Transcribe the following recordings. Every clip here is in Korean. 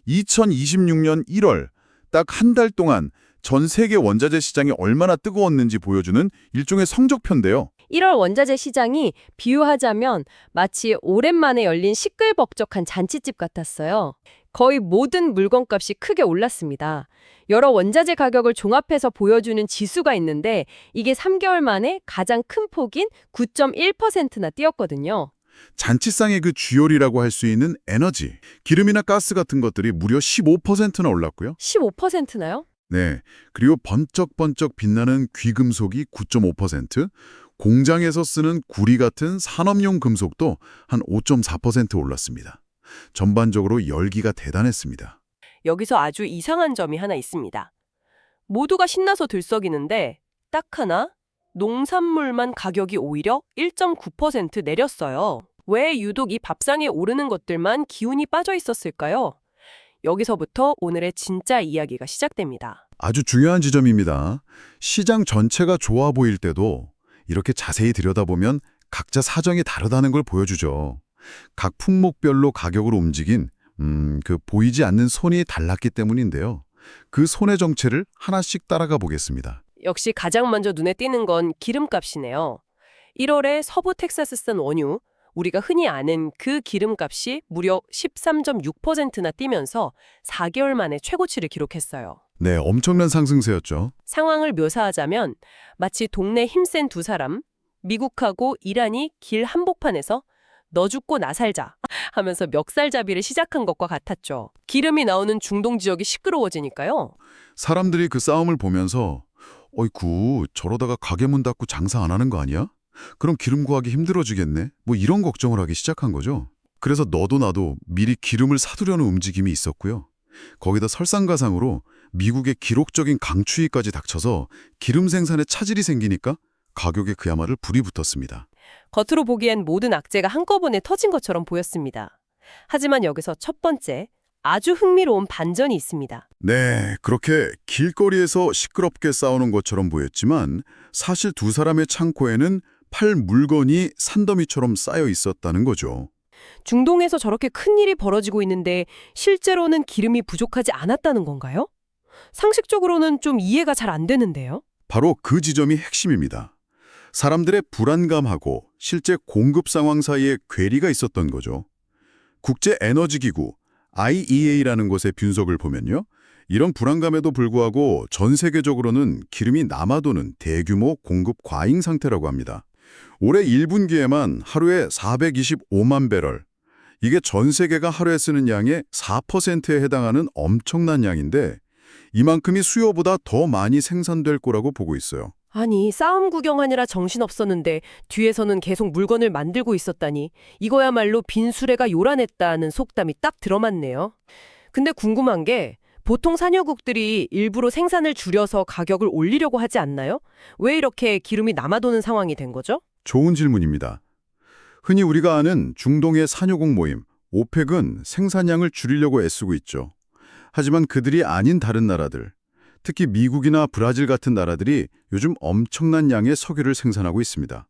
2026년 1월 딱 한 달 동안 전 세계 원자재 시장이 얼마나 뜨거웠는지 보여주는 일종의 성적표인데요. 1월 원자재 시장이 비유하자면 마치 오랜만에 열린 시끌벅적한 잔치집 같았어요. 거의 모든 물건값이 크게 올랐습니다. 여러 원자재 가격을 종합해서 보여주는 지수가 있는데 이게 3개월 만에 가장 큰 폭인 9.1%나 뛰었거든요. 잔치상의 그 주요리라고 할 수 있는 에너지, 기름이나 가스 같은 것들이 무려 15%나 올랐고요. 15%나요? 네, 그리고 번쩍번쩍 빛나는 귀금속이 9.5%, 공장에서 쓰는 구리 같은 산업용 금속도 한 5.4% 올랐습니다. 전반적으로 열기가 대단했습니다. 여기서 아주 이상한 점이 하나 있습니다. 모두가 신나서 들썩이는데 딱 하나 농산물만 가격이 오히려 1.9% 내렸어요. 왜 유독 이 밥상에 오르는 것들만 기운이 빠져 있었을까요? 여기서부터 오늘의 진짜 이야기가 시작됩니다. 아주 중요한 지점입니다. 시장 전체가 좋아 보일 때도 이렇게 자세히 들여다보면 각자 사정이 다르다는 걸 보여주죠. 각 품목별로 가격으로 움직인 그 보이지 않는 손이 달랐기 때문인데요. 그 손의 정체를 하나씩 따라가 보겠습니다. 역시 가장 먼저 눈에 띄는 건 기름값이네요. 1월에 서부 텍사스산 원유, 우리가 흔히 아는 그 기름값이 무려 13.6%나 뛰면서 4개월 만에 최고치를 기록했어요. 네, 엄청난 상승세였죠. 상황을 묘사하자면 마치 동네 힘센 두 사람, 미국하고 이란이 길 한복판에서 너 죽고 나 살자 하면서 멱살잡이를 시작한 것과 같았죠. 기름이 나오는 중동 지역이 시끄러워지니까요. 사람들이 그 싸움을 보면서 어이구, 저러다가 가게 문 닫고 장사 안 하는 거 아니야? 그럼 기름 구하기 힘들어지겠네? 뭐 이런 걱정을 하기 시작한 거죠. 그래서 너도 나도 미리 기름을 사두려는 움직임이 있었고요. 거기다 설상가상으로 미국의 기록적인 강추위까지 닥쳐서 기름 생산에 차질이 생기니까 가격에 그야말로 불이 붙었습니다. 겉으로 보기엔 모든 악재가 한꺼번에 터진 것처럼 보였습니다. 하지만 여기서 첫 번째, 아주 흥미로운 반전이 있습니다. 네, 그렇게 길거리에서 시끄럽게 싸우는 것처럼 보였지만 사실 두 사람의 창고에는 팔 물건이 산더미처럼 쌓여 있었다는 거죠. 중동에서 저렇게 큰일이 벌어지고 있는데 실제로는 기름이 부족하지 않았다는 건가요? 상식적으로는 좀 이해가 잘 안 되는데요. 바로 그 지점이 핵심입니다. 사람들의 불안감하고 실제 공급 상황 사이에 괴리가 있었던 거죠. 국제에너지기구 IEA라는 곳의 분석을 보면요. 이런 불안감에도 불구하고 전 세계적으로는 기름이 남아도는 대규모 공급 과잉 상태라고 합니다. 올해 1분기에만 하루에 425만 배럴, 이게 전 세계가 하루에 쓰는 양의 4%에 해당하는 엄청난 양인데 이만큼이 수요보다 더 많이 생산될 거라고 보고 있어요. 아니, 싸움 구경하느라 정신없었는데 뒤에서는 계속 물건을 만들고 있었다니 이거야말로 빈수레가 요란했다는 속담이 딱 들어맞네요. 근데 궁금한 게 보통 산유국들이 일부러 생산을 줄여서 가격을 올리려고 하지 않나요? 왜 이렇게 기름이 남아도는 상황이 된 거죠? 좋은 질문입니다. 흔히 우리가 아는 중동의 산유국 모임, 오펙은 생산량을 줄이려고 애쓰고 있죠. 하지만 그들이 아닌 다른 나라들, 특히 미국이나 브라질 같은 나라들이 요즘 엄청난 양의 석유를 생산하고 있습니다.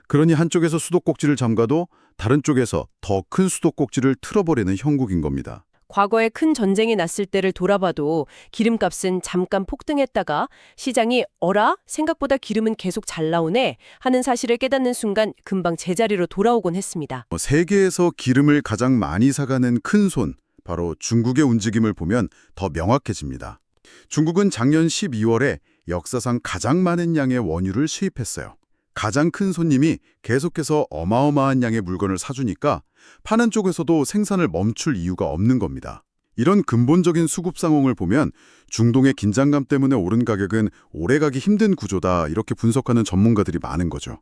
그러니 한쪽에서 수도꼭지를 잠가도 다른 쪽에서 더 큰 수도꼭지를 틀어버리는 형국인 겁니다. 과거에 큰 전쟁이 났을 때를 돌아봐도 기름값은 잠깐 폭등했다가 시장이 어라? 생각보다 기름은 계속 잘 나오네 하는 사실을 깨닫는 순간 금방 제자리로 돌아오곤 했습니다. 세계에서 기름을 가장 많이 사가는 큰 손, 바로 중국의 움직임을 보면 더 명확해집니다. 중국은 작년 12월에 역사상 가장 많은 양의 원유를 수입했어요. 가장 큰 손님이 계속해서 어마어마한 양의 물건을 사주니까 파는 쪽에서도 생산을 멈출 이유가 없는 겁니다. 이런 근본적인 수급 상황을 보면 중동의 긴장감 때문에 오른 가격은 오래 가기 힘든 구조다, 이렇게 분석하는 전문가들이 많은 거죠.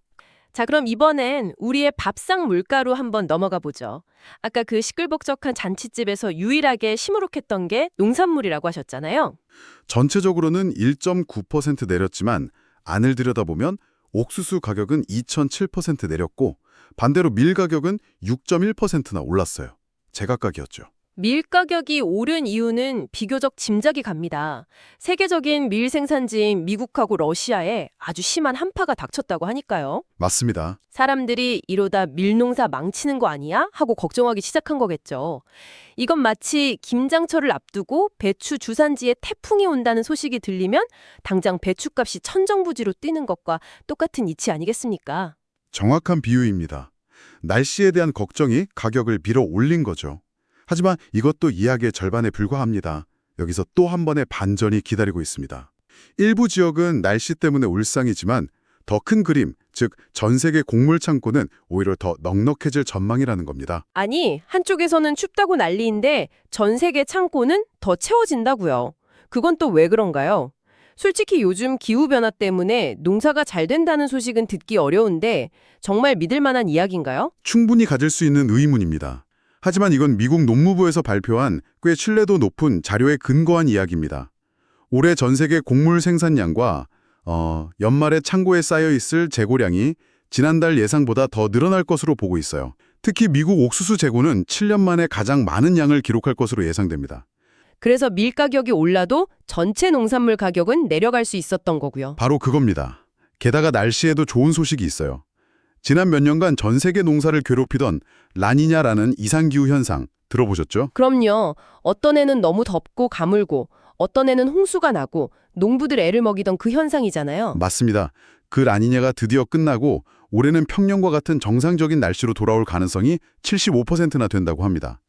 자, 그럼 이번엔 우리의 밥상 물가로 한번 넘어가 보죠. 아까 그 시끌벅적한 잔치집에서 유일하게 시무룩했던 게 농산물이라고 하셨잖아요. 전체적으로는 1.9% 내렸지만 안을 들여다보면 옥수수 가격은 2.7% 내렸고 반대로 밀 가격은 6.1%나 올랐어요. 제각각이었죠. 밀 가격이 오른 이유는 비교적 짐작이 갑니다. 세계적인 밀 생산지인 미국하고 러시아에 아주 심한 한파가 닥쳤다고 하니까요. 맞습니다. 사람들이 이러다 밀농사 망치는 거 아니야? 하고 걱정하기 시작한 거겠죠. 이건 마치 김장철을 앞두고 배추 주산지에 태풍이 온다는 소식이 들리면 당장 배추값이 천정부지로 뛰는 것과 똑같은 이치 아니겠습니까? 정확한 비유입니다. 날씨에 대한 걱정이 가격을 밀어 올린 거죠. 하지만 이것도 이야기의 절반에 불과합니다. 여기서 또 한 번의 반전이 기다리고 있습니다. 일부 지역은 날씨 때문에 울상이지만 더 큰 그림, 즉 전 세계 곡물 창고는 오히려 더 넉넉해질 전망이라는 겁니다. 아니, 한쪽에서는 춥다고 난리인데 전 세계 창고는 더 채워진다고요. 그건 또 왜 그런가요? 솔직히 요즘 기후변화 때문에 농사가 잘 된다는 소식은 듣기 어려운데 정말 믿을 만한 이야기인가요? 충분히 가질 수 있는 의문입니다. 하지만 이건 미국 농무부에서 발표한 꽤 신뢰도 높은 자료에 근거한 이야기입니다. 올해 전 세계 곡물 생산량과 연말에 창고에 쌓여있을 재고량이 지난달 예상보다 더 늘어날 것으로 보고 있어요. 특히 미국 옥수수 재고는 7년 만에 가장 많은 양을 기록할 것으로 예상됩니다. 그래서 밀 가격이 올라도 전체 농산물 가격은 내려갈 수 있었던 거고요. 바로 그겁니다. 게다가 날씨에도 좋은 소식이 있어요. 지난 몇 년간 전 세계 농사를 괴롭히던 라니냐라는 이상기후 현상 들어보셨죠? 그럼요. 어떤 해는 너무 덥고 가물고 어떤 해는 홍수가 나고 농부들 애를 먹이던 그 현상이잖아요. 맞습니다. 그 라니냐가 드디어 끝나고 올해는 평년과 같은 정상적인 날씨로 돌아올 가능성이 75%나 된다고 합니다.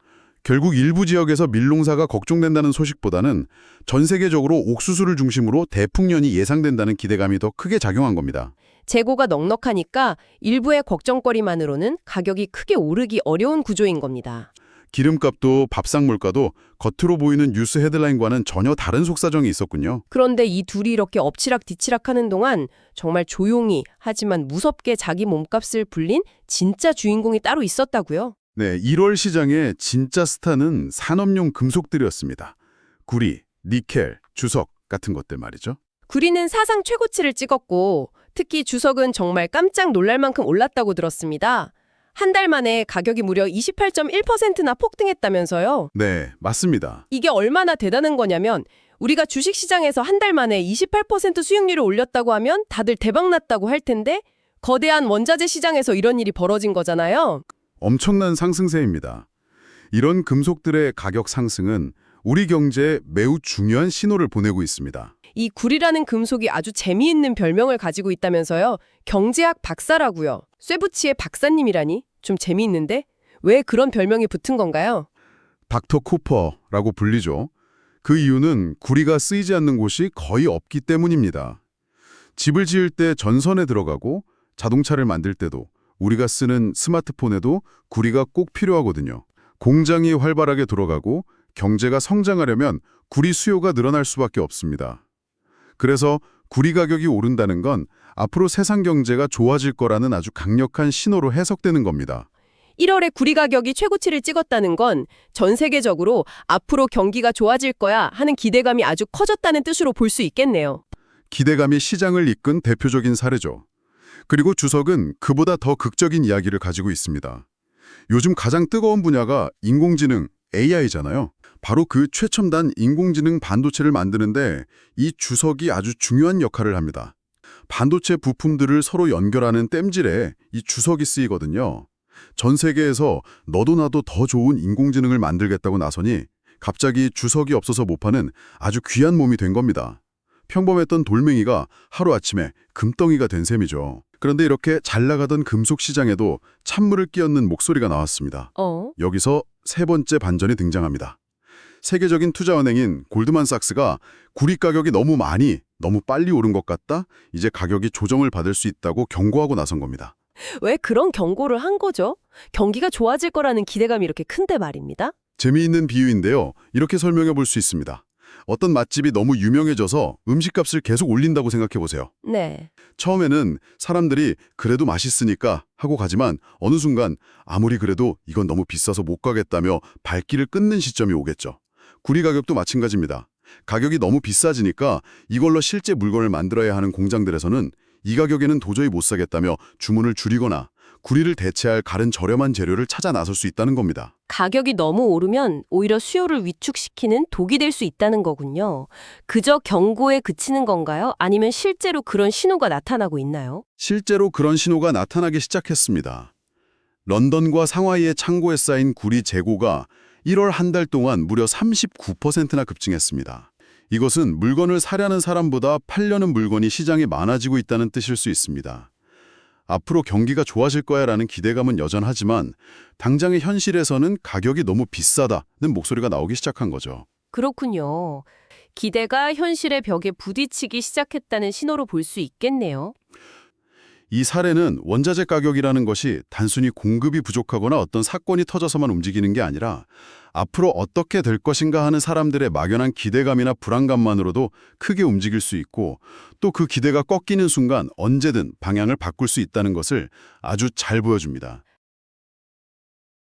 결국 일부 지역에서 밀농사가 걱정된다는 소식보다는 전 세계적으로 옥수수를 중심으로 대풍년이 예상된다는 기대감이 더 크게 작용한 겁니다. 재고가 넉넉하니까 일부의 걱정거리만으로는 가격이 크게 오르기 어려운 구조인 겁니다. 기름값도 밥상 물가도 겉으로 보이는 뉴스 헤드라인과는 전혀 다른 속사정이 있었군요. 그런데 이 둘이 이렇게 엎치락뒤치락 하는 동안 정말 조용히 하지만 무섭게 자기 몸값을 불린 진짜 주인공이 따로 있었다고요. 네, 1월 시장의 진짜 스타는 산업용 금속들이었습니다. 구리, 니켈, 주석 같은 것들 말이죠. 구리는 사상 최고치를 찍었고 특히 주석은 정말 깜짝 놀랄 만큼 올랐다고 들었습니다. 한 달 만에 가격이 무려 28.1%나 폭등했다면서요. 네, 맞습니다. 이게 얼마나 대단한 거냐면 우리가 주식시장에서 한 달 만에 28% 수익률을 올렸다고 하면 다들 대박났다고 할 텐데 거대한 원자재 시장에서 이런 일이 벌어진 거잖아요. 엄청난 상승세입니다. 이런 금속들의 가격 상승은 우리 경제에 매우 중요한 신호를 보내고 있습니다. 이 구리라는 금속이 아주 재미있는 별명을 가지고 있다면서요. 경제학 박사라고요. 쇠붙이의 박사님이라니 좀 재미있는데 왜 그런 별명이 붙은 건가요? 닥터 쿠퍼라고 불리죠. 그 이유는 구리가 쓰이지 않는 곳이 거의 없기 때문입니다. 집을 지을 때 전선에 들어가고 자동차를 만들 때도 우리가 쓰는 스마트폰에도 구리가 꼭 필요하거든요. 공장이 활발하게 돌아가고 경제가 성장하려면 구리 수요가 늘어날 수밖에 없습니다. 그래서 구리 가격이 오른다는 건 앞으로 세상 경제가 좋아질 거라는 아주 강력한 신호로 해석되는 겁니다. 1월에 구리 가격이 최고치를 찍었다는 건 전 세계적으로 앞으로 경기가 좋아질 거야 하는 기대감이 아주 커졌다는 뜻으로 볼 수 있겠네요. 기대감이 시장을 이끈 대표적인 사례죠. 그리고 주석은 그보다 더 극적인 이야기를 가지고 있습니다. 요즘 가장 뜨거운 분야가 인공지능, AI잖아요. 바로 그 최첨단 인공지능 반도체를 만드는데 이 주석이 아주 중요한 역할을 합니다. 반도체 부품들을 서로 연결하는 땜질에 이 주석이 쓰이거든요. 전 세계에서 너도 나도 더 좋은 인공지능을 만들겠다고 나서니 갑자기 주석이 없어서 못 파는 아주 귀한 몸이 된 겁니다. 평범했던 돌멩이가 하루아침에 금덩이가 된 셈이죠. 그런데 이렇게 잘 나가던 금속 시장에도 찬물을 끼얹는 목소리가 나왔습니다. 여기서 세 번째 반전이 등장합니다. 세계적인 투자은행인 골드만삭스가 구리 가격이 너무 빨리 오른 것 같다? 이제 가격이 조정을 받을 수 있다고 경고하고 나선 겁니다. 왜 그런 경고를 한 거죠? 경기가 좋아질 거라는 기대감이 이렇게 큰데 말입니다. 재미있는 비유인데요. 이렇게 설명해 볼 수 있습니다. 어떤 맛집이 너무 유명해져서 음식값을 계속 올린다고 생각해 보세요. 네. 처음에는 사람들이 그래도 맛있으니까 하고 가지만 어느 순간 아무리 그래도 이건 너무 비싸서 못 가겠다며 발길을 끊는 시점이 오겠죠. 구리 가격도 마찬가지입니다. 가격이 너무 비싸지니까 이걸로 실제 물건을 만들어야 하는 공장들에서는 이 가격에는 도저히 못 사겠다며 주문을 줄이거나 구리를 대체할 다른 저렴한 재료를 찾아 나설 수 있다는 겁니다. 가격이 너무 오르면 오히려 수요를 위축시키는 독이 될 수 있다는 거군요. 그저 경고에 그치는 건가요? 아니면 실제로 그런 신호가 나타나고 있나요? 실제로 그런 신호가 나타나기 시작했습니다. 런던과 상하이의 창고에 쌓인 구리 재고가 1월 한 달 동안 무려 39%나 급증했습니다. 이것은 물건을 사려는 사람보다 팔려는 물건이 시장에 많아지고 있다는 뜻일 수 있습니다. 앞으로 경기가 좋아질 거야라는 기대감은 여전하지만 당장의 현실에서는 가격이 너무 비싸다는 목소리가 나오기 시작한 거죠. 그렇군요. 기대가 현실의 벽에 부딪히기 시작했다는 신호로 볼 수 있겠네요. 이 사례는 원자재 가격이라는 것이 단순히 공급이 부족하거나 어떤 사건이 터져서만 움직이는 게 아니라 앞으로 어떻게 될 것인가 하는 사람들의 막연한 기대감이나 불안감만으로도 크게 움직일 수 있고 또 그 기대가 꺾이는 순간 언제든 방향을 바꿀 수 있다는 것을 아주 잘 보여줍니다.